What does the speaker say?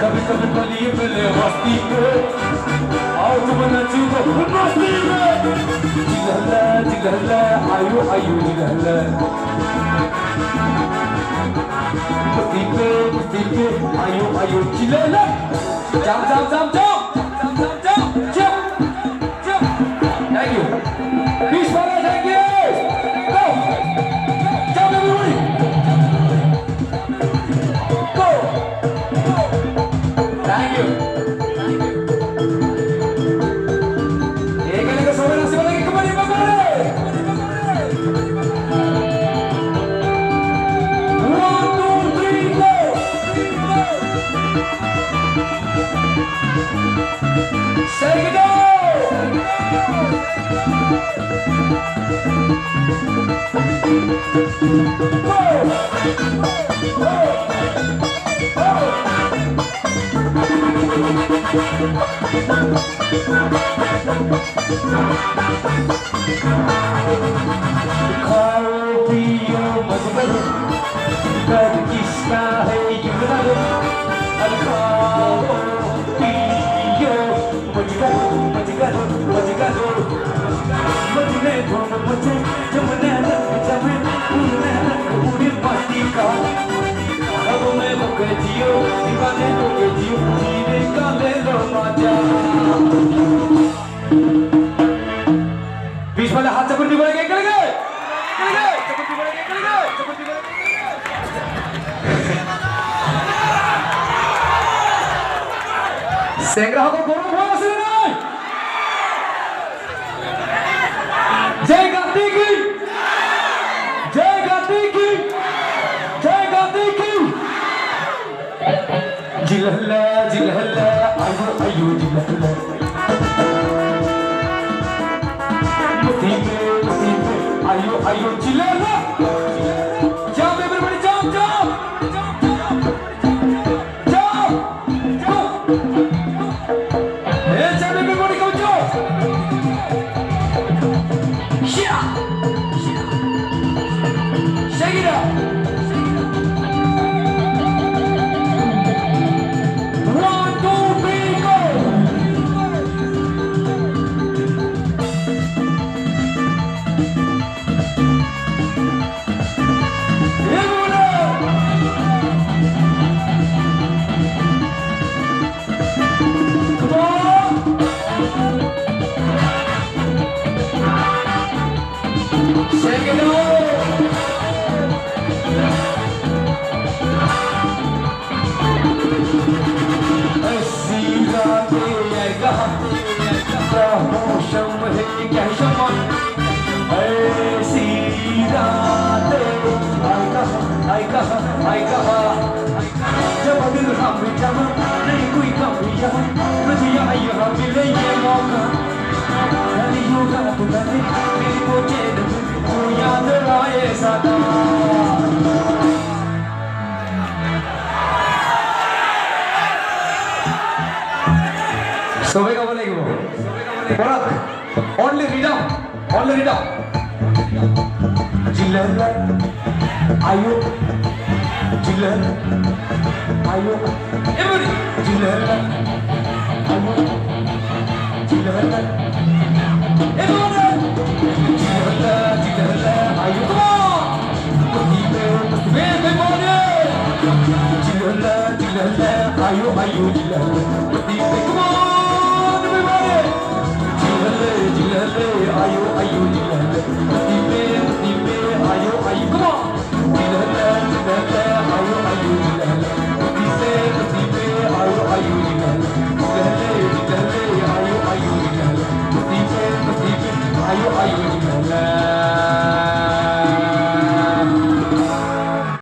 कभी कभी बलिए मिले मस्ती पे आओ तुम नचो मस्ती में जिगहला आयो आयो जिगहला मस्ती पे आयो आयो जिगहला जम जम जम जम thank you peace brother thank you go jump everybody go thank you बीच वाले हाथ चपटी बढ़ेंगे करेंगे चपटी बढ़ेंगे संग्रह को गौरव हुआ नहीं जय गांधी की जय गांधी की जय गांधी की जिलहला जिलहला आयो आयो जिलहला मुसीबे आयो आयो जिलहला jump everybody jump jump hey jump everybody go jump yeah shake it up जब दिल हम जब नहीं कोई कम यहाँ मुझे आइए हम मिले ये मौका नहीं होगा तो मैंने मेरी मुझे तो याद लाए सदा सोबे का बोलेगी वो बोला only read out जिलहला आयो जिलहला आयो everybody जिलहला आयो जिलहला everybody जिलहला आयो come on मुसीबे जिलहला आयो आयो जिलहला